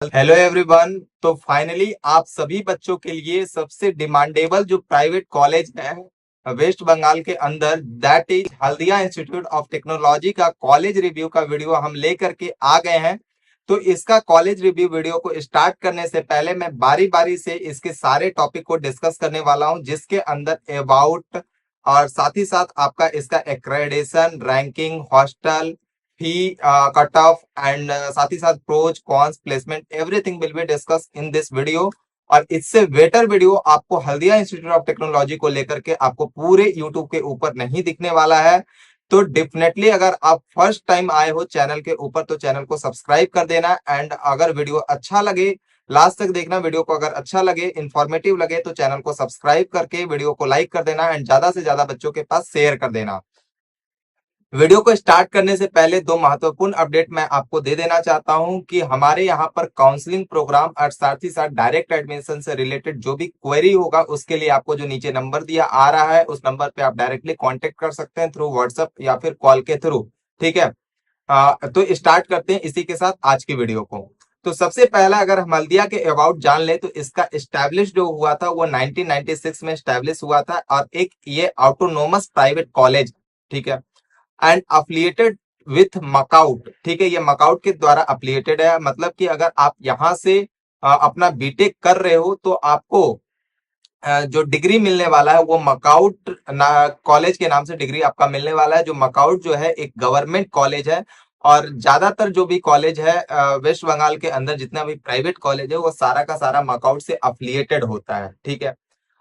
Hello everyone. तो finally आप सभी बच्चों के लिए सबसे डिमांडेबल जो प्राइवेट कॉलेज है वेस्ट बंगाल के अंदर, that is Haldia institute of technology का कॉलेज रिव्यू का वीडियो हम लेकर के आ गए हैं। तो इसका कॉलेज रिव्यू वीडियो को स्टार्ट करने से पहले मैं बारी बारी से इसके सारे टॉपिक को डिस्कस करने वाला हूं, जिसके अंदर अबाउट और साथ ही साथ आपका इसका accreditation, ranking, hostel fee, cut off and साथ ही साथ pros cons, placement, everything will be discuss in this video. और इससे बेटर वीडियो आपको हल्दिया इंस्टीट्यूट ऑफ टेक्नोलॉजी को लेकर के आपको पूरे यूट्यूब के ऊपर नहीं दिखने वाला है। तो डेफिनेटली अगर आप फर्स्ट टाइम आए हो चैनल के ऊपर तो चैनल को सब्सक्राइब कर देना। एंड अगर वीडियो अच्छा लगे, लास्ट तक देखना वीडियो को, अगर अच्छा लगे, इंफॉर्मेटिव लगे तो चैनल को सब्सक्राइब करके वीडियो को लाइक कर देना एंड ज्यादा से ज्यादा बच्चों के पास शेयर कर देना। वीडियो को स्टार्ट करने से पहले दो महत्वपूर्ण अपडेट मैं आपको दे देना चाहता हूं कि हमारे यहां पर काउंसलिंग प्रोग्राम और साथ ही साथ डायरेक्ट एडमिशन से रिलेटेड जो भी क्वेरी होगा उसके लिए आपको जो नीचे नंबर दिया आ रहा है उस नंबर पे आप डायरेक्टली कांटेक्ट कर सकते हैं थ्रू व्हाट्सएप या फिर कॉल के थ्रू। ठीक है। तो स्टार्ट करते हैं इसी के साथ आज की वीडियो को। तो सबसे पहला अगर हम हल्दिया के अबाउट जान ले तो इसका एस्टेब्लिश जो हुआ था वो 1996 में एस्टेब्लिश हुआ था और एक ये ऑटोनोमस प्राइवेट कॉलेज, ठीक है, एंड अफिलिएटेड विथ मकाउट। ठीक है, ये मकाउट के द्वारा अफिलिएटेड है, मतलब कि अगर आप यहां से अपना बीटेक कर रहे हो तो आपको जो डिग्री मिलने वाला है वो मकाउट कॉलेज के नाम से डिग्री आपका मिलने वाला है। जो मकाउट जो है एक गवर्नमेंट कॉलेज है और ज्यादातर जो भी कॉलेज है वेस्ट बंगाल के अंदर जितना भी प्राइवेट कॉलेज है वो सारा का सारा मकाउट से अफिलिएटेड होता है। ठीक है।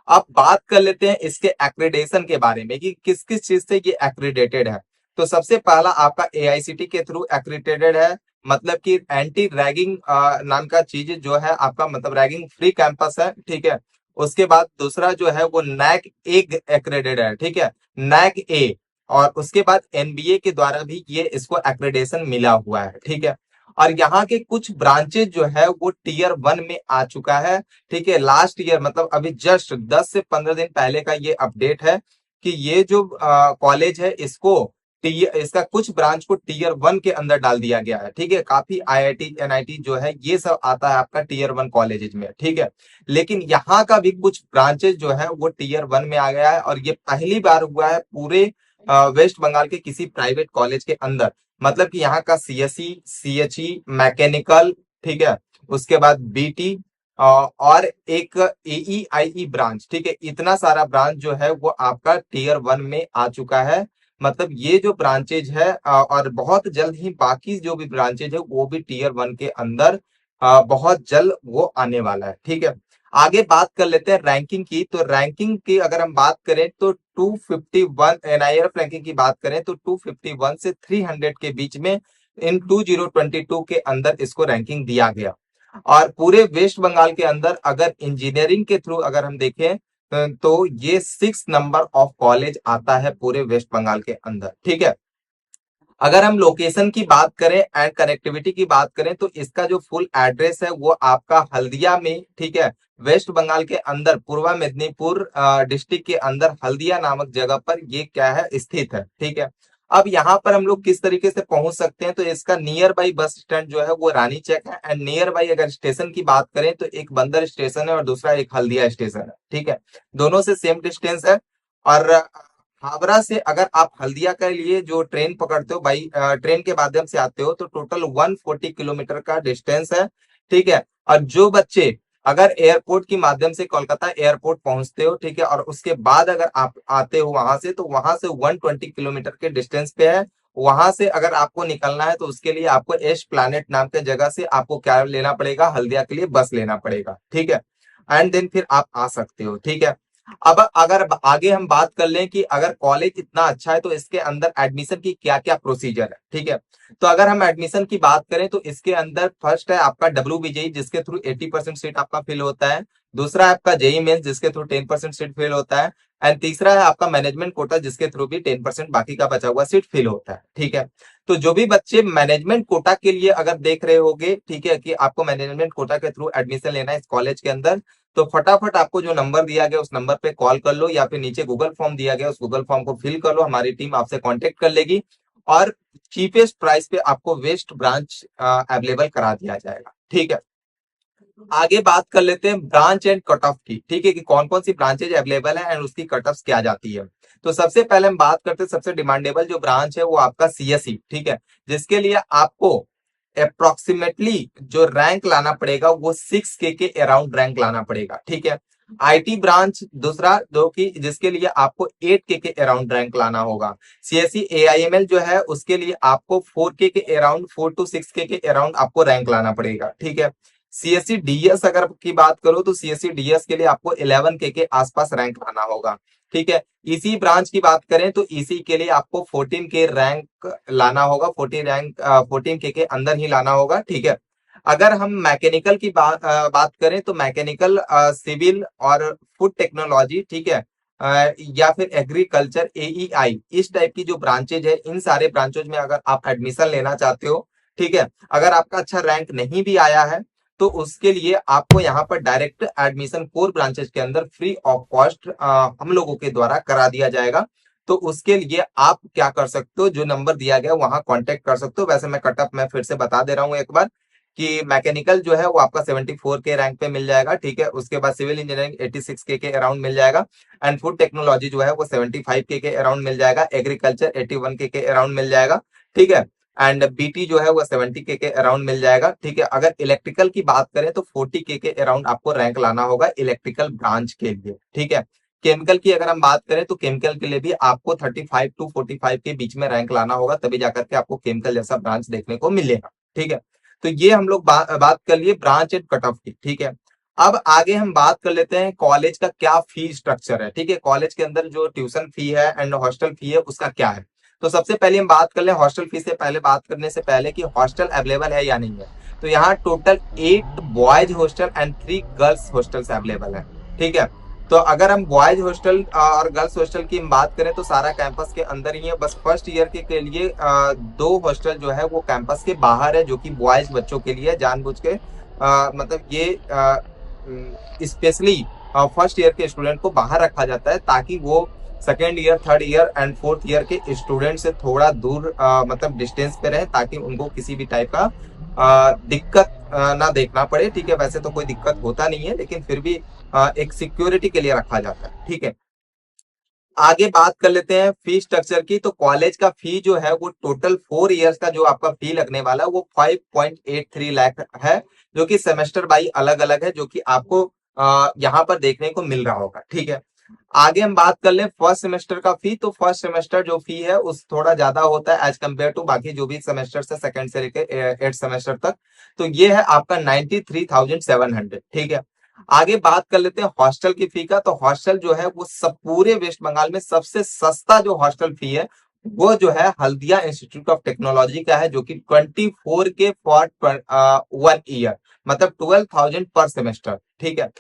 अब बात कर लेते हैं इसके एक्रेडिटेशन के बारे में कि किस किस चीज से ये एक्रेडिटेड है। तो सबसे पहला आपका एआईसीटी के थ्रू एक्रेडिटेड है, मतलब कि एंटी रैगिंग नाम का चीज जो है आपका, मतलब रैगिंग फ्री कैंपस है। ठीक है। उसके बाद दूसरा जो है वो नैक ए एक्रेडिटेड है। ठीक है, नैक ए। और उसके बाद एनबीए के द्वारा भी ये इसको एक्रेडिटेशन मिला हुआ है। ठीक है। और यहाँ के कुछ ब्रांचेज जो है वो टियर 1 में आ चुका है। ठीक है, लास्ट ईयर मतलब अभी जस्ट 10 से 15 दिन पहले का ये अपडेट है कि ये जो कॉलेज है इसका कुछ ब्रांच को टियर 1 के अंदर डाल दिया गया है। ठीक है, काफी आईआईटी एनआईटी जो है ये सब आता है आपका टियर 1 कॉलेज में। ठीक है, लेकिन यहाँ का भी कुछ ब्रांचेज जो है वो टियर 1 में आ गया है और ये पहली बार हुआ है पूरे वेस्ट बंगाल के किसी प्राइवेट कॉलेज के अंदर। मतलब कि यहाँ का सीएसई, सीएचई, मैकेनिकल, ठीक है, उसके बाद बीटी और एक एईआईई ब्रांच। ठीक है, इतना सारा ब्रांच जो है वो आपका टियर 1 में आ चुका है। मतलब ये जो ब्रांचेज है और बहुत जल्द ही बाकी जो भी ब्रांचेज है वो भी टियर 1 के अंदर बहुत जल्द वो आने वाला है। ठीक है, आगे बात कर लेते हैं रैंकिंग की। तो रैंकिंग की अगर हम बात करें तो 251 एनआईआरएफ रैंकिंग की बात करें तो 251 से 300 के बीच में इन 2022 के अंदर इसको रैंकिंग दिया गया। और पूरे वेस्ट बंगाल के अंदर अगर इंजीनियरिंग के थ्रू अगर हम देखें तो ये 6 नंबर ऑफ कॉलेज आता है पूरे वेस्ट बंगाल के अंदर। ठीक है, अगर हम लोकेशन की बात करें एंड कनेक्टिविटी की बात करें तो इसका जो फुल एड्रेस है वो आपका हल्दिया में, ठीक है, वेस्ट बंगाल के अंदर पूर्वा मेदिनीपुर डिस्ट्रिक्ट के अंदर हल्दिया नामक जगह पर ये क्या है स्थित है। ठीक है, अब यहाँ पर हम लोग किस तरीके से पहुंच सकते हैं तो इसका नियर बाई बस स्टैंड जो है वो रानी चेक है एंड नियर बाई अगर स्टेशन की बात करें तो एक बंदर स्टेशन है और दूसरा एक हल्दिया स्टेशन है। ठीक है, दोनों से सेम डिस्टेंस है। और हावड़ा से अगर आप हल्दिया के लिए जो ट्रेन पकड़ते हो बाई ट्रेन के माध्यम से आते हो तो टोटल 140 किलोमीटर का डिस्टेंस है। ठीक है, और जो बच्चे अगर एयरपोर्ट के माध्यम से कोलकाता एयरपोर्ट पहुंचते हो, ठीक है, और उसके बाद अगर आप आते हो वहां से तो वहां से 120 किलोमीटर के डिस्टेंस पे है। वहां से अगर आपको निकलना है तो उसके लिए आपको एश प्लैनेट नाम के जगह से आपको क्या लेना पड़ेगा, हल्दिया के लिए बस लेना पड़ेगा। ठीक है, एंड देन फिर आप आ सकते हो। ठीक है, अब अगर आगे हम बात कर लें कि अगर कॉलेज इतना अच्छा है तो इसके अंदर एडमिशन की क्या क्या प्रोसीजर है। ठीक है, तो अगर हम एडमिशन की बात करें तो इसके अंदर फर्स्ट है आपका डब्ल्यूबीजेई जिसके थ्रू 80% सीट आपका फिल होता है। दूसरा है आपका जेई मेंस जिसके थ्रू 10% सीट फिल होता है। एंड तीसरा है आपका मैनेजमेंट कोटा जिसके थ्रू भी 10% बाकी का बचा हुआ सीट फिल होता है। ठीक है, तो जो भी बच्चे मैनेजमेंट कोटा के लिए अगर देख रहे होंगे, ठीक है, कि आपको मैनेजमेंट कोटा के थ्रू एडमिशन लेना है इस कॉलेज के अंदर, तो फटाफट आपको जो नंबर दिया गया उस नंबर पे कॉल कर लो या फिर नीचे गूगल फॉर्म दिया गया उस गूगल फॉर्म को फिल कर लो, हमारी टीम आपसे कांटेक्ट कर लेगी और चीपेस्ट प्राइस पे आपको वेस्ट ब्रांच अवेलेबल करा दिया जाएगा। ठीक है, आगे बात कर लेते हैं ब्रांच एंड कट ऑफ की, ठीक है, कि कौन कौन सी ब्रांचेज अवेलेबल है एंड उसकी कट ऑफ क्या जाती है। तो सबसे पहले हम बात करते हैं सबसे डिमांडेबल जो ब्रांच है वो आपका सीएसई, ठीक है, जिसके लिए आपको अप्रोक्सीमेटली जो रैंक लाना पड़ेगा वो 6K के अराउंड रैंक लाना पड़ेगा, ठीक है। आईटी ब्रांच दूसरा जो कि जिसके लिए आपको 8K के अराउंड रैंक लाना होगा। सीएससी एआईएमएल जो है उसके लिए आपको 4K के अराउंड 4 to 6K के अराउंड आपको रैंक लाना पड़ेगा, ठीक है। सीएससी डीएस अगर की बात करो तो सीएससी डीएस के लिए आपको 11K के आसपास रैंक लाना होगा, ठीक है। इसी ब्रांच की बात करें तो इसी के लिए आपको 14K रैंक लाना होगा, 14K के अंदर ही लाना होगा, ठीक है। अगर हम मैकेनिकल की बात करें तो मैकेनिकल, सिविल और फूड टेक्नोलॉजी, ठीक है, या फिर एग्रीकल्चर एईआई, इस टाइप की जो ब्रांचेज है इन सारे ब्रांचेज में अगर आप एडमिशन लेना चाहते हो, ठीक है, अगर आपका अच्छा रैंक नहीं भी आया है तो उसके लिए आपको यहाँ पर डायरेक्ट एडमिशन 4 ब्रांचेज के अंदर फ्री ऑफ कॉस्ट हम लोगों के द्वारा करा दिया जाएगा। तो उसके लिए आप क्या कर सकते हो, जो नंबर दिया गया वहां कांटेक्ट कर सकते हो। वैसे मैं कटअप मैं फिर से बता दे रहा हूँ एक बार कि मैकेनिकल जो है वो आपका 74K रैंक पे मिल जाएगा, ठीक है। उसके बाद सिविल इंजीनियरिंग 86K के अराउंड मिल जाएगा एंड फूड टेक्नोलॉजी जो है वो 75K के अराउंड मिल जाएगा, एग्रीकल्चर 81K के अराउंड मिल जाएगा, ठीक है। एंड बीटी जो है वो 70K के अराउंड मिल जाएगा, ठीक है। अगर इलेक्ट्रिकल की बात करें तो 40K के अराउंड आपको रैंक लाना होगा इलेक्ट्रिकल ब्रांच के लिए, ठीक है। केमिकल की अगर हम बात करें तो केमिकल के लिए भी आपको 35 to 45 के बीच में रैंक लाना होगा, तभी जाकर के आपको केमिकल जैसा ब्रांच देखने को मिलेगा, ठीक है। तो ये हम लोग बात कर लिए ब्रांच एंड कट ऑफ की, ठीक है। अब आगे हम बात कर लेते हैं कॉलेज का क्या फी स्ट्रक्चर है, ठीक है। कॉलेज के अंदर जो ट्यूशन फी है एंड हॉस्टल फी है उसका क्या है। तो सबसे पहले हम बात कर ले हॉस्टल फी से पहले, बात करने से पहले कि हॉस्टल अवेलेबल है या नहीं है। तो यहाँ total 8 boys hostel and 3 girls hostels available है, ठीक है। तो अगर हम बॉयज हॉस्टल और गर्ल्स हॉस्टल की हम बात करें तो सारा कैंपस के अंदर ही है। बस फर्स्ट ईयर के लिए 2 हॉस्टल जो है वो कैंपस के बाहर है, जो कि बॉयज बच्चों के लिए जानबूझ के मतलब ये स्पेशली फर्स्ट ईयर के स्टूडेंट को बाहर रखा जाता है ताकि वो second year, third year and fourth year के स्टूडेंट से थोड़ा दूर मतलब डिस्टेंस पे रहे, ताकि उनको किसी भी टाइप का दिक्कत ना देखना पड़े, ठीक है। वैसे तो कोई दिक्कत होता नहीं है, लेकिन फिर भी एक सिक्योरिटी के लिए रखा जाता है, ठीक है। आगे बात कर लेते हैं फी स्ट्रक्चर की। तो कॉलेज का फी जो है वो टोटल 4 इयर्स का जो आपका फी लगने वाला है वो 5.83 लाख है, जो कि सेमेस्टर बाई अलग अलग है, जो कि आपको यहाँ पर देखने को मिल रहा होगा, ठीक है। आगे हम बात कर ले फर्स्ट सेमेस्टर का फी। तो फर्स्ट सेमेस्टर जो फी है उस थोड़ा ज्यादा होता है एज कम्पेयर टू बाकी जो भी सेमेस्टर है, सेकंड से लेकर 8 सेमेस्टर तक। तो ये है आपका 93,700, ठीक है। आगे बात कर लेते हैं हॉस्टल की फी का। तो हॉस्टल जो है वो सब पूरे वेस्ट बंगाल में सबसे सस्ता जो हॉस्टल फी है वो जो है हल्दिया इंस्टीट्यूट ऑफ टेक्नोलॉजी का है, जो कि 24K फॉर 1 ईयर, मतलब 12,000 पर सेमेस्टर, ठीक है।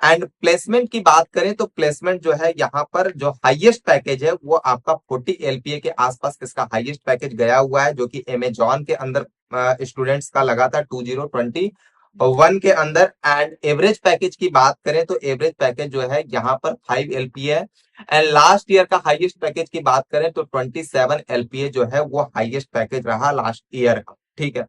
एंड प्लेसमेंट की बात करें तो प्लेसमेंट जो है यहाँ पर जो हाईएस्ट पैकेज है वो आपका 40 LPA के आसपास इसका हाईएस्ट पैकेज गया हुआ है, जो कि अमेजॉन के अंदर स्टूडेंट्स का लगा था 2021 के अंदर। एंड एवरेज पैकेज की बात करें तो एवरेज पैकेज जो है यहाँ पर 5 LPA है। एंड लास्ट ईयर का हाईएस्ट पैकेज की बात करें तो 27 LPA जो है वो हाईएस्ट पैकेज रहा लास्ट ईयर का, ठीक है।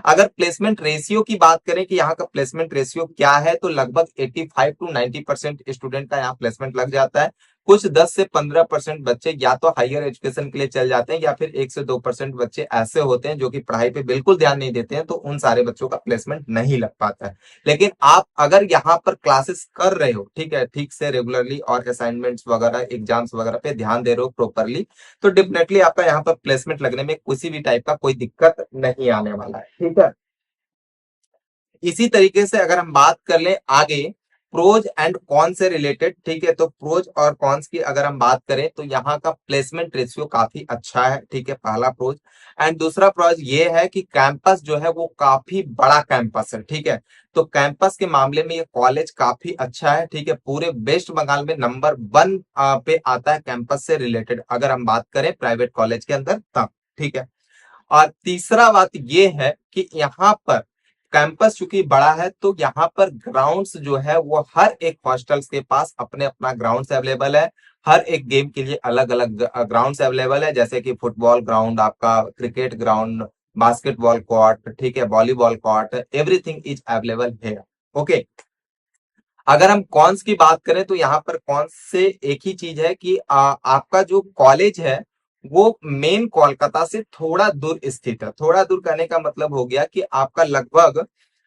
अगर प्लेसमेंट रेशियो की बात करें कि यहाँ का प्लेसमेंट रेशियो क्या है, तो लगभग 85 to 90% स्टूडेंट का यहाँ प्लेसमेंट लग जाता है। कुछ 10 से 15% बच्चे या तो हायर एजुकेशन के लिए चल जाते हैं, या फिर 1 से 2% बच्चे ऐसे होते हैं जो कि पढ़ाई पे बिल्कुल ध्यान नहीं देते हैं, तो उन सारे बच्चों का प्लेसमेंट नहीं लग पाता है। लेकिन आप अगर यहाँ पर क्लासेस कर रहे हो, ठीक है, ठीक से रेगुलरली और असाइनमेंट्स वगैरह एग्जाम्स वगैरह पे ध्यान दे रहे हो प्रॉपरली, तो डेफिनेटली आपका यहाँ पर प्लेसमेंट लगने में किसी भी टाइप का कोई दिक्कत नहीं आने वाला है, ठीक है। इसी तरीके से अगर हम बात कर ले आगे प्रोज एंड कॉन से रिलेटेड, ठीक है। तो प्रोज और कॉन्स की अगर हम बात करें तो यहाँ का प्लेसमेंट रेशियो काफी अच्छा है, ठीक है, पहला प्रोज। एंड दूसरा प्रोज ये है कि कैंपस जो है वो काफी बड़ा कैंपस है, ठीक है। तो कैंपस के मामले में ये कॉलेज काफी अच्छा है, ठीक है। पूरे वेस्ट बंगाल में नंबर 1 पे आता है कैंपस से रिलेटेड, अगर हम बात करें प्राइवेट कॉलेज के अंदर तब, ठीक है। और तीसरा बात ये है कि यहाँ पर कैंपस चूंकि बड़ा है तो यहाँ पर ग्राउंड्स जो है वो हर एक हॉस्टल्स के पास अपने अपना ग्राउंड्स अवेलेबल है। हर एक गेम के लिए अलग अलग ग्राउंड्स अवेलेबल है, जैसे कि फुटबॉल ग्राउंड, आपका क्रिकेट ग्राउंड, बास्केटबॉल कोर्ट, ठीक है, volleyball court, everything is available है, ओके। अगर हम कॉन्स की बात करें तो यहाँ पर कॉन्स से एक ही चीज है कि आपका जो कॉलेज है वो मेन कोलकाता से थोड़ा दूर स्थित है। थोड़ा दूर कहने का मतलब हो गया कि आपका लगभग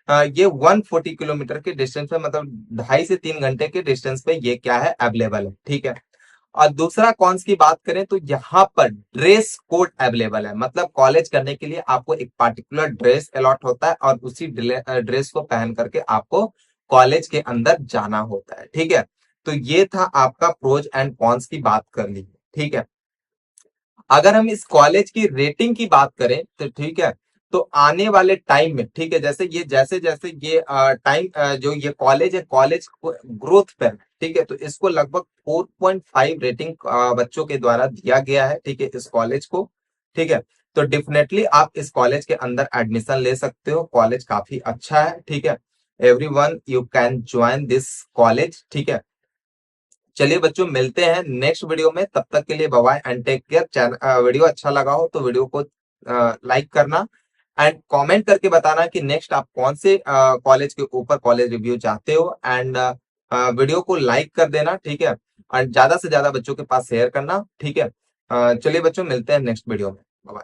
ये 140 किलोमीटर के डिस्टेंस पे, मतलब 2.5 से 3 घंटे के डिस्टेंस पे ये क्या है, अवेलेबल है। ठीक है। और दूसरा कॉन्स की बात करें तो यहाँ पर ड्रेस कोड अवेलेबल है, मतलब कॉलेज करने के लिए आपको एक पार्टिकुलर ड्रेस अलॉट होता है और उसी ड्रेस को पहन करके आपको कॉलेज के अंदर जाना होता है। ठीक है। तो ये था आपका प्रोज एंड कॉन्स की बात कर ली। ठीक है। अगर हम इस कॉलेज की रेटिंग की बात करें तो ठीक है, तो आने वाले टाइम में, ठीक है, जैसे जैसे ये टाइम जो ये कॉलेज है, कॉलेज ग्रोथ पे, ठीक है, तो इसको लगभग 4.5 रेटिंग बच्चों के द्वारा दिया गया है। ठीक है, इस कॉलेज को। ठीक है। तो डेफिनेटली आप इस कॉलेज के अंदर एडमिशन ले सकते हो। कॉलेज काफी अच्छा है। ठीक है। Everyone you can join this college. ठीक है। चलिए बच्चों, मिलते हैं नेक्स्ट वीडियो में। तब तक के लिए bye bye and take care. Video अच्छा लगा हो तो वीडियो को लाइक करना एंड कमेंट करके बताना कि नेक्स्ट आप कौन से कॉलेज के ऊपर कॉलेज रिव्यू चाहते हो। एंड वीडियो को लाइक कर देना। ठीक है। और ज्यादा से ज्यादा बच्चों के पास शेयर करना। ठीक है। चलिए बच्चों, मिलते हैं नेक्स्ट वीडियो में।